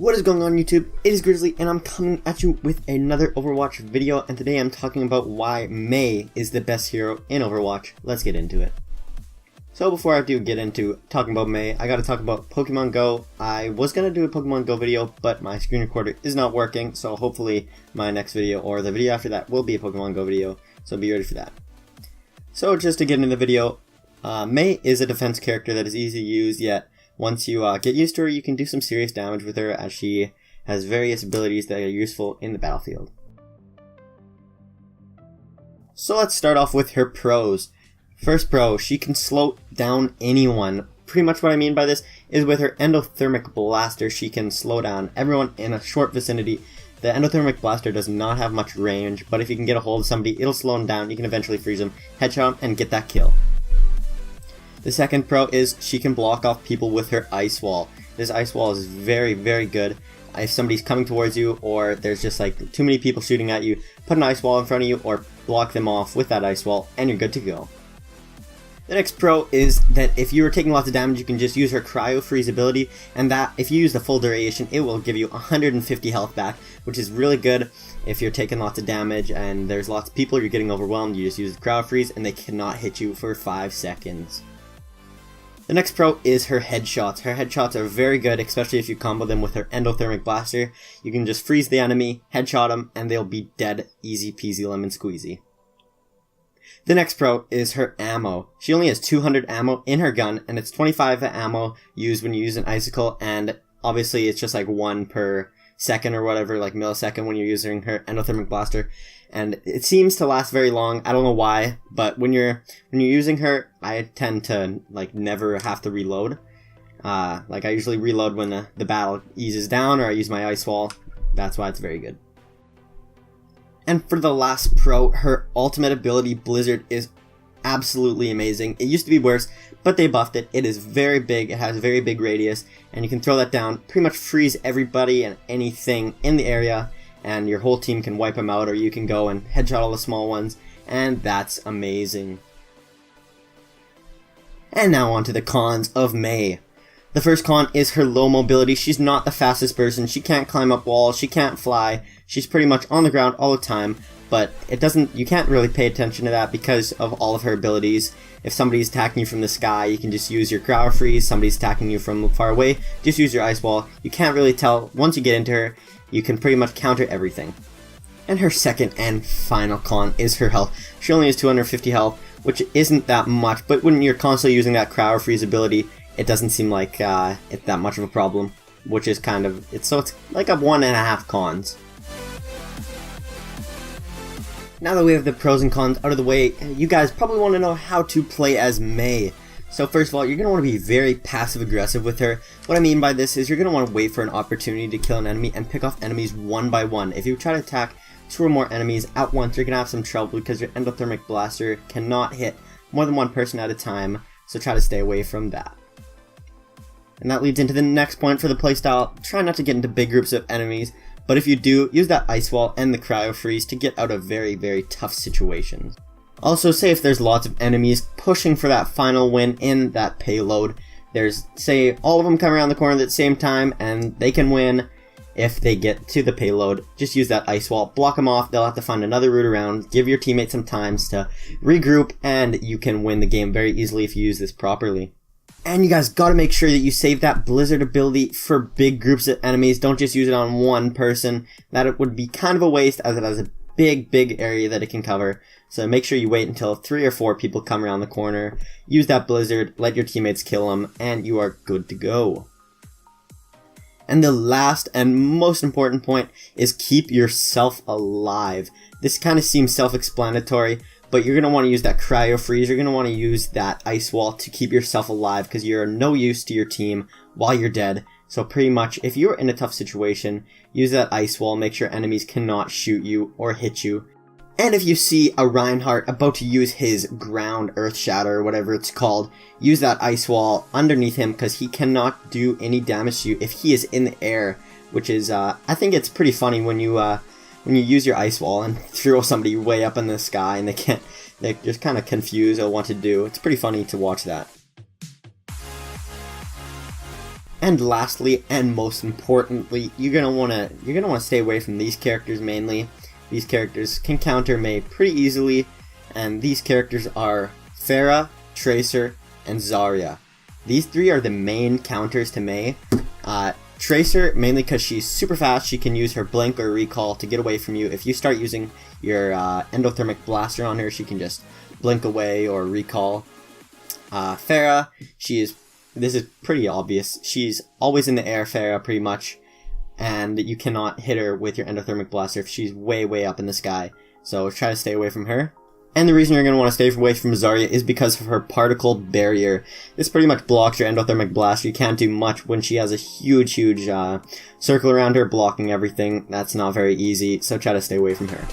What is going on YouTube? It is Grizzly and I'm coming at you with another Overwatch video, and today I'm talking about why Mei is the best hero in Overwatch. Let's get into it. So before I do get into talking about Mei, I gotta talk about Pokemon Go. I was gonna do a Pokemon Go video, but my screen recorder is not working, so hopefully my next video or the video after that will be a Pokemon Go video, so be ready for that. So just to get into the video, Mei is a defense character that is easy to use, yet once you get used to her, you can do some serious damage with her, as she has various abilities that are useful in the battlefield. So let's start off with her pros. First pro, she can slow down anyone. Pretty much what I mean by this is with her endothermic blaster, she can slow down everyone in a short vicinity. The endothermic blaster does not have much range, but if you can get a hold of somebody, it'll slow them down, you can eventually freeze them, headshot them, and get that kill. The second pro is she can block off people with her ice wall. This ice wall is very, very good. If somebody's coming towards you, or there's just like too many people shooting at you, put an ice wall in front of you or block them off with that ice wall and you're good to go. The next pro is that if you are taking lots of damage, you can just use her cryo freeze ability, and that if you use the full duration, it will give you 150 health back, which is really good if you're taking lots of damage and there's lots of people, you're getting overwhelmed, you just use the cryo freeze and they cannot hit you for 5 seconds. The next pro is her headshots. Her headshots are very good, especially if you combo them with her endothermic blaster. You can just freeze the enemy, headshot them, and they'll be dead, easy peasy lemon squeezy. The next pro is her ammo. She only has 200 ammo in her gun, and it's 25 ammo used when you use an icicle, and obviously it's just like 1 per second or whatever, like millisecond when you're using her endothermic blaster. And it seems to last very long. I don't know why, but when you're using her, I tend to like never have to reload. Like I usually reload when the battle eases down, or I use my ice wall. That's why it's very good. And for the last pro, her ultimate ability, Blizzard, is absolutely amazing. It used to be worse, but they buffed it. It is very big, it has a very big radius, and you can throw that down, pretty much freeze everybody and anything in the area, and your whole team can wipe them out, or you can go and headshot all the small ones, and that's amazing. And now on to the cons of Mei. The first con is her low mobility. She's not the fastest person, she can't climb up walls, she can't fly, she's pretty much on the ground all the time, but you can't really pay attention to that because of all of her abilities. If somebody's attacking you from the sky, you can just use your crowd freeze. Somebody's attacking you from far away, just use your ice wall. You can't really tell. Once you get into her, you can pretty much counter everything. And her second and final con is her health. She only has 250 health, which isn't that much, but when you're constantly using that crowd freeze ability, it doesn't seem like it's that much of a problem, which is kind of, it's like a 1.5 cons. Now that we have the pros and cons out of the way, you guys probably want to know how to play as Mei. So first of all, you're going to want to be very passive aggressive with her. What I mean by this is you're going to want to wait for an opportunity to kill an enemy and pick off enemies one by one. If you try to attack 2 or more enemies at once, you're going to have some trouble because your endothermic blaster cannot hit more than one person at a time, so try to stay away from that. And that leads into the next point for the playstyle. Try not to get into big groups of enemies, but if you do, use that ice wall and the cryo freeze to get out of very, very tough situations. Also, say if there's lots of enemies pushing for that final win in that payload, say all of them come around the corner at the same time and they can win if they get to the payload. Just use that ice wall, block them off, they'll have to find another route around, give your teammates some time to regroup, and you can win the game very easily if you use this properly. And you guys gotta make sure that you save that Blizzard ability for big groups of enemies. Don't just use it on one person. That would be kind of a waste, as it has a big area that it can cover. So make sure you wait until 3 or 4 people come around the corner. Use that Blizzard, let your teammates kill them, and you are good to go. And the last and most important point is keep yourself alive. This kind of seems self-explanatory, but you're going to want to use that cryo freeze, you're going to want to use that ice wall to keep yourself alive because you're no use to your team while you're dead. So pretty much, if you're in a tough situation, use that ice wall, make sure enemies cannot shoot you or hit you. And if you see a Reinhardt about to use his ground earth shatter or whatever it's called, use that ice wall underneath him because he cannot do any damage to you if he is in the air, which is, I think it's pretty funny when you use your ice wall and throw somebody way up in the sky and they're just kind of confused on what to do. It's pretty funny to watch that. And lastly, and most importantly, you're gonna wanna stay away from these characters mainly. These characters can counter Mei pretty easily, and these characters are Pharah, Tracer, and Zarya. These three are the main counters to Mei. Tracer, mainly because she's super fast, she can use her blink or recall to get away from you. If you start using your endothermic blaster on her, she can just blink away or recall. Pharah, this is pretty obvious, she's always in the air, Pharah, pretty much, and you cannot hit her with your endothermic blaster if she's way up in the sky, so try to stay away from her. And the reason you're going to want to stay away from Zarya is because of her particle barrier. This pretty much blocks your endothermic blaster. You can't do much when she has a huge circle around her blocking everything. That's not very easy, so try to stay away from her.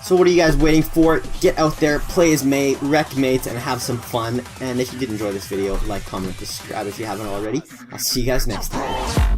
So what are you guys waiting for? Get out there, play as Mei, wreck mates, and have some fun. And if you did enjoy this video, like, comment, subscribe if you haven't already. I'll see you guys next time.